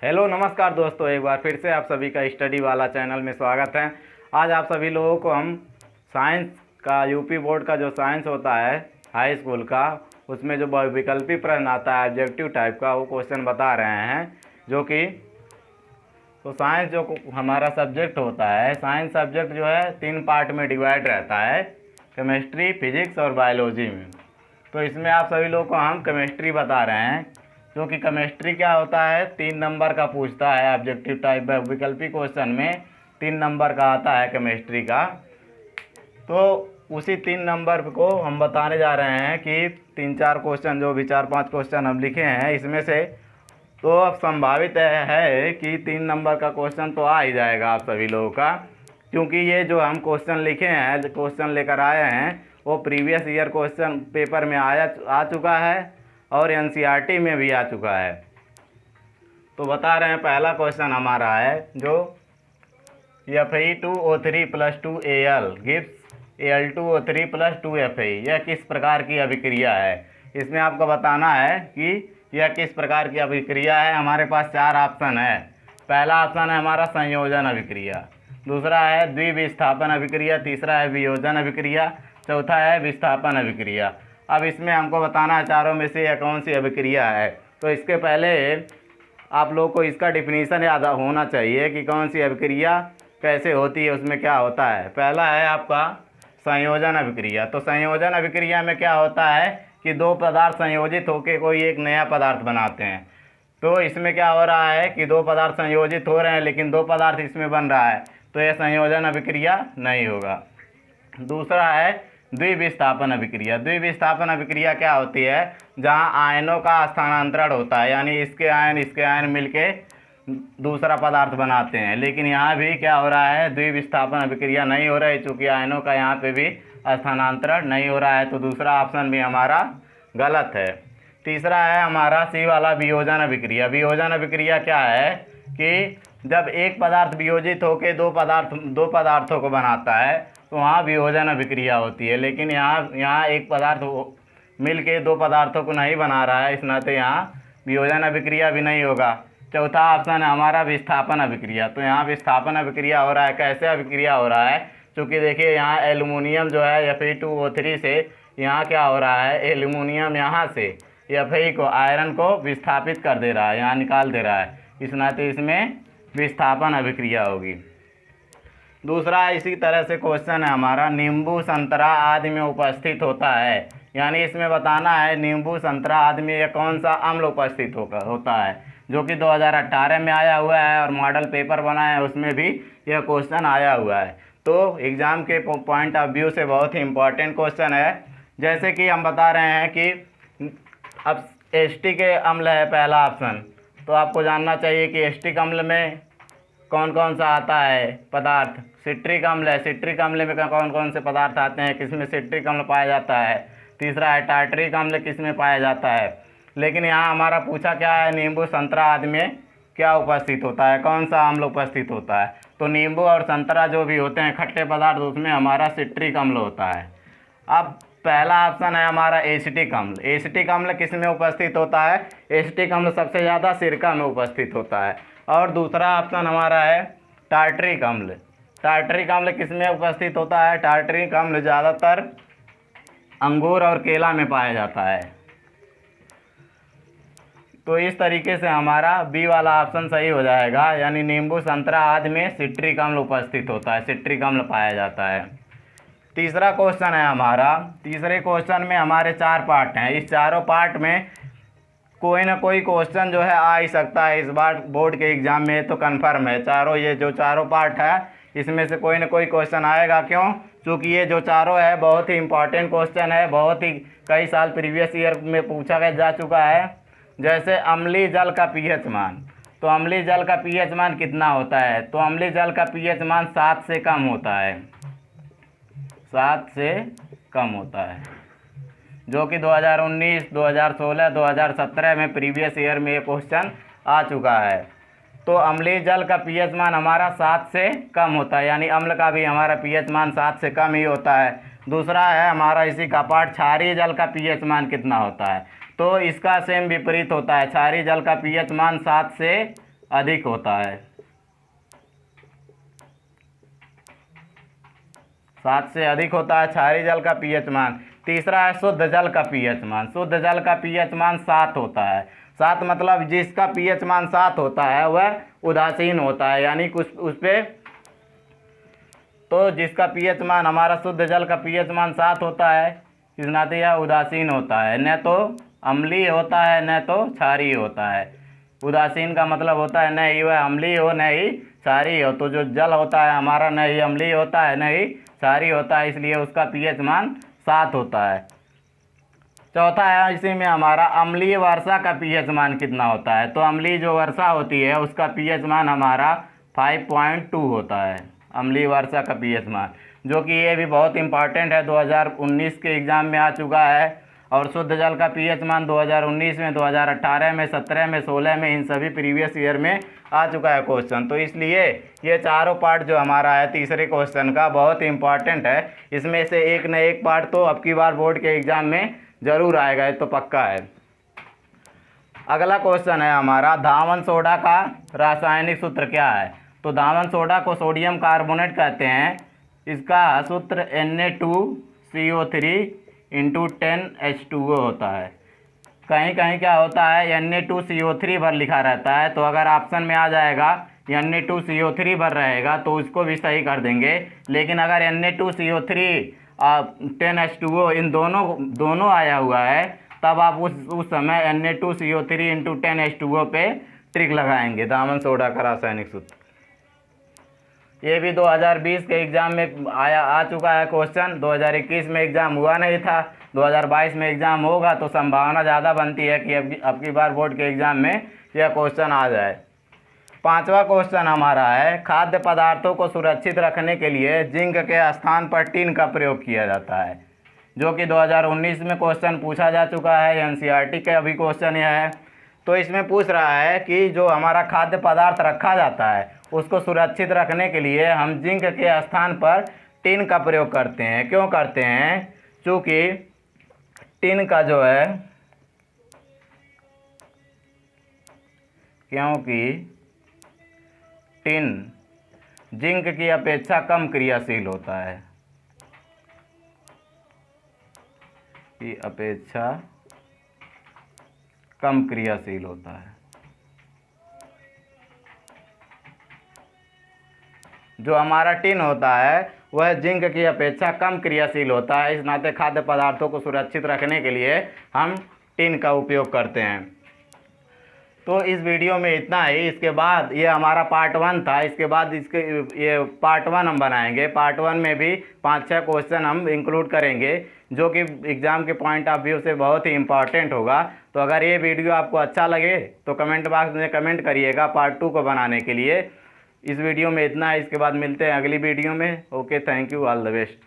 Hello नमस्कार दोस्तों, एक बार फिर से आप सभी का स्टडी वाला चैनल में स्वागत है। आज आप सभी लोगों को हम साइंस का यूपी बोर्ड का जो साइंस होता है हाई स्कूल का, उसमें जो बहुविकल्पी प्रश्न आता है ऑब्जेक्टिव टाइप का, वो क्वेश्चन बता रहे हैं। जो कि तो साइंस जो हमारा सब्जेक्ट होता है, साइंस सब्जेक्ट जो है 3 पार्ट में डिवाइड रहता है, केमिस्ट्री, फिजिक्स और बायोलॉजी में। तो इसमें आप सभी लोगों को हम केमिस्ट्री बता रहे हैं। क्योंकि केमिस्ट्री क्या होता है, 3 नंबर का पूछता है ऑब्जेक्टिव टाइप विकल्पी क्वेश्चन में 3 नंबर का आता है केमिस्ट्री का। तो उसी 3 नंबर को हम बताने जा रहे हैं कि 3-4 क्वेश्चन, जो भी 4-5 क्वेश्चन हम लिखे हैं इसमें से, तो अब संभावित है कि 3 नंबर का क्वेश्चन तो आ ही जाएगा आप सभी लोगों का। क्योंकि ये जो हम क्वेश्चन लिखे हैं, जो क्वेश्चन लेकर आए हैं, वो प्रीवियस ईयर क्वेश्चन पेपर में आ चुका है और एनसीईआरटी में भी आ चुका है। तो बता रहे हैं, पहला क्वेश्चन हमारा है जो Fe2O3 + 2Al gives Al2O3 + 2Fe, यह किस प्रकार की अभिक्रिया है। इसमें आपको बताना है कि यह किस प्रकार की अभिक्रिया है। हमारे पास 4 ऑप्शन है। पहला ऑप्शन है हमारा संयोजन अभिक्रिया, दूसरा है द्विविस्थापन अभिक्रिया, तीसरा है वियोजन अभिक्रिया, चौथा है विस्थापन अभिक्रिया। अब इसमें हमको बताना है चारों में से यह कौन सी अभिक्रिया है। तो इसके पहले आप लोग को इसका डिफिनीशन याद होना चाहिए कि कौन सी अभिक्रिया कैसे होती है, उसमें क्या होता है। पहला है आपका संयोजन अभिक्रिया। तो संयोजन अभिक्रिया में क्या होता है कि 2 पदार्थ संयोजित होकर कोई एक नया पदार्थ बनाते हैं। तो इसमें क्या हो रहा है कि 2 पदार्थ संयोजित हो रहे हैं लेकिन 2 पदार्थ इसमें बन रहा है, तो यह संयोजन अभिक्रिया नहीं होगा। दूसरा है द्विविस्थापन अभिक्रिया। द्विविस्थापन अभिक्रिया क्या होती है, जहां आयनों का स्थानांतरण होता है, यानी इसके आयन मिलके दूसरा पदार्थ बनाते हैं। लेकिन यहाँ भी क्या हो रहा है, द्विविस्थापन अभिक्रिया नहीं हो रहा है, चूँकि आयनों का यहाँ पे भी स्थानांतरण नहीं हो रहा है। तो दूसरा ऑप्शन भी हमारा गलत है। तीसरा है हमारा सी वाला वियोजन अभिक्रिया। वियोजन अभिक्रिया क्या है कि जब एक पदार्थ वियोजित होकर दो पदार्थों को बनाता है, तो वहाँ वियोजन अभिक्रिया होती है। लेकिन यहाँ एक पदार्थ मिल के 2 पदार्थों को नहीं बना रहा है, इस नाते यहाँ वियोजन अभिक्रिया भी नहीं होगा। चौथा ऑप्शन है हमारा विस्थापन अभिक्रिया। तो यहाँ विस्थापन अभिक्रिया हो रहा है। कैसे अभिक्रिया हो रहा है, क्योंकि देखिए यहाँ एल्युमिनियम जो है Fe2O3 से यहाँ क्या हो रहा है, एल्युमिनियम यहाँ से Fe को, आयरन को विस्थापित कर दे रहा है, यहाँ निकाल दे रहा है, इस नाते इसमें विस्थापन अभिक्रिया होगी। दूसरा इसी तरह से क्वेश्चन है हमारा, नींबू संतरा आदि में उपस्थित होता है। यानी इसमें बताना है नींबू संतरा आदि में यह कौन सा अम्ल उपस्थित होता है, जो कि 2018 में आया हुआ है और मॉडल पेपर बना है, उसमें भी यह क्वेश्चन आया हुआ है। तो एग्ज़ाम के पॉइंट ऑफ व्यू से बहुत ही इम्पोर्टेंट क्वेश्चन है। जैसे कि हम बता रहे हैं कि अब एसिटिक अम्ल है पहला ऑप्शन, तो आपको जानना चाहिए कि एसिटिक अम्ल में कौन कौन सा आता है पदार्थ। सिट्रिक अम्ल है, सिट्रिक अम्ल में कौन कौन से पदार्थ आते हैं, किसमें सिट्रिक अम्ल पाया जाता है। तीसरा है टार्टरिक अम्ल, किसमें पाया जाता है। लेकिन यहाँ हमारा पूछा क्या है, नींबू संतरा आदि में क्या उपस्थित होता है, कौन सा अम्ल उपस्थित होता है। तो नींबू और संतरा जो भी होते हैं खट्टे पदार्थ, उसमें हमारा सिट्रिक अम्ल होता है। अब पहला ऑप्शन है हमारा एसिटिक अम्ल। एसिटिक अम्ल किस में उपस्थित होता है, एसिटिक अम्ल सबसे ज़्यादा सिरका में उपस्थित होता है। और दूसरा ऑप्शन हमारा है टार्टरिक अम्ल। टार्टरिक अम्ल किस में उपस्थित होता है, टार्टरिक अम्ल ज़्यादातर अंगूर और केला में पाया जाता है। तो इस तरीके से हमारा बी वाला ऑप्शन सही हो जाएगा, यानी नींबू संतरा आदि में सिट्रिक अम्ल उपस्थित होता है, सिट्रिक अम्ल पाया जाता है। तीसरा क्वेश्चन है हमारा, तीसरे क्वेश्चन में हमारे 4 पार्ट हैं। इस चारों पार्ट में कोई ना कोई क्वेश्चन जो है आ ही सकता है इस बार बोर्ड के एग्ज़ाम में, तो कन्फर्म है चारों, ये जो चारों पार्ट है इसमें से कोई ना कोई क्वेश्चन आएगा। क्यों, क्योंकि ये जो चारों है बहुत ही इंपॉर्टेंट क्वेश्चन है, बहुत ही कई साल प्रीवियस ईयर में पूछा जा चुका है। जैसे अम्लीय जल का पीएच मान, तो अम्लीय जल का पीएच मान कितना होता है, तो अम्लीय जल का पीएच मान 7 से कम होता है, 7 से कम होता है, जो कि 2019, 2016, 2017 में प्रीवियस ईयर में ये क्वेश्चन आ चुका है। तो अम्लीय जल का पीएच मान हमारा 7 से कम होता है, यानी अम्ल का भी हमारा पीएच मान 7 से कम ही होता है। दूसरा है हमारा इसी का पार्ट, क्षारीय जल का पीएच मान कितना होता है, तो इसका सेम विपरीत होता है। क्षारीय जल का पीएच मान 7 से अधिक होता है, 7 से अधिक होता है क्षारीय जल का पीएच मान। तीसरा है शुद्ध जल का पीएच मान। शुद्ध जल का पीएच मान 7 होता है। 7 मतलब जिसका पीएच मान 7 होता है वह उदासीन होता है, यानी कुछ उस पे तो जिसका पीएच मान हमारा शुद्ध जल का पीएच मान 7 होता है, इस नाते यह उदासीन होता है, न तो अम्लीय होता है न तो क्षारीय होता है। उदासीन का मतलब होता है न ही वह अम्लीय हो न ही क्षारीय हो। तो जो जल होता है हमारा न ही अम्लीय होता है न ही क्षारीय होता है, इसलिए उसका पीएच मान 7 होता है। चौथा है इसी में हमारा अम्लीय वर्षा का पीएच मान कितना होता है। तो अम्लीय जो वर्षा होती है उसका पीएच मान हमारा 5.2 होता है, अम्लीय वर्षा का पीएच मान, जो कि ये भी बहुत इंपॉर्टेंट है, 2019 के एग्ज़ाम में आ चुका है। और शुद्ध जल का पीएच मान 2019 में, 2018 में, 17 में, 16 में, इन सभी प्रीवियस ईयर में आ चुका है क्वेश्चन। तो इसलिए ये चारों पार्ट जो हमारा है तीसरे क्वेश्चन का बहुत इंपॉर्टेंट है। इसमें से एक न एक पार्ट तो अब की बार बोर्ड के एग्ज़ाम में ज़रूर आएगा, ये तो पक्का है। अगला क्वेश्चन है हमारा, धावन सोडा का रासायनिक सूत्र क्या है। तो धावन सोडा को सोडियम कार्बोनेट कहते हैं। इसका सूत्र Na2CO3 × 10H2O होता है। कहीं कहीं क्या होता है Na2CO3 भर लिखा रहता है, तो अगर ऑप्शन में आ जाएगा Na2CO3 भर रहेगा तो उसको भी सही कर देंगे। लेकिन अगर Na2CO3 10H2O इन दोनों आया हुआ है, तब आप उस समय Na2CO3 × 10H2O पे ट्रिक लगाएंगे। धावन सोडा का रासायनिक सूत्र ये भी 2020 के एग्ज़ाम में आ चुका है क्वेश्चन। 2021 में एग्ज़ाम हुआ नहीं था, 2022 में एग्ज़ाम होगा, तो संभावना ज़्यादा बनती है कि अब की बार बोर्ड के एग्ज़ाम में यह क्वेश्चन आ जाए। पांचवा क्वेश्चन हमारा है, खाद्य पदार्थों को सुरक्षित रखने के लिए जिंक के स्थान पर टिन का प्रयोग किया जाता है, जो कि 2019 में क्वेश्चन पूछा जा चुका है। एनसीईआरटी का अभी क्वेश्चन यह है। तो इसमें पूछ रहा है कि जो हमारा खाद्य पदार्थ रखा जाता है उसको सुरक्षित रखने के लिए हम जिंक के स्थान पर टिन का प्रयोग करते हैं। क्यों करते हैं? क्योंकि टिन का जो है टिन जिंक की अपेक्षा कम क्रियाशील होता है, की अपेक्षा कम क्रियाशील होता है। जो हमारा टिन होता है वह जिंक की अपेक्षा कम क्रियाशील होता है, इस नाते खाद्य पदार्थों को सुरक्षित रखने के लिए हम टिन का उपयोग करते हैं। तो इस वीडियो में इतना ही। इसके बाद ये हमारा पार्ट 1 था, इसके बाद ये पार्ट 1 हम बनाएंगे। पार्ट 1 में भी 5-6 क्वेश्चन हम इंक्लूड करेंगे, जो कि एग्ज़ाम के पॉइंट ऑफ व्यू से बहुत ही इंपॉर्टेंट होगा। तो अगर ये वीडियो आपको अच्छा लगे तो कमेंट बॉक्स में कमेंट करिएगा पार्ट 2 को बनाने के लिए। इस वीडियो में इतना है, इसके बाद मिलते हैं अगली वीडियो में। Okay, thank you, all the best.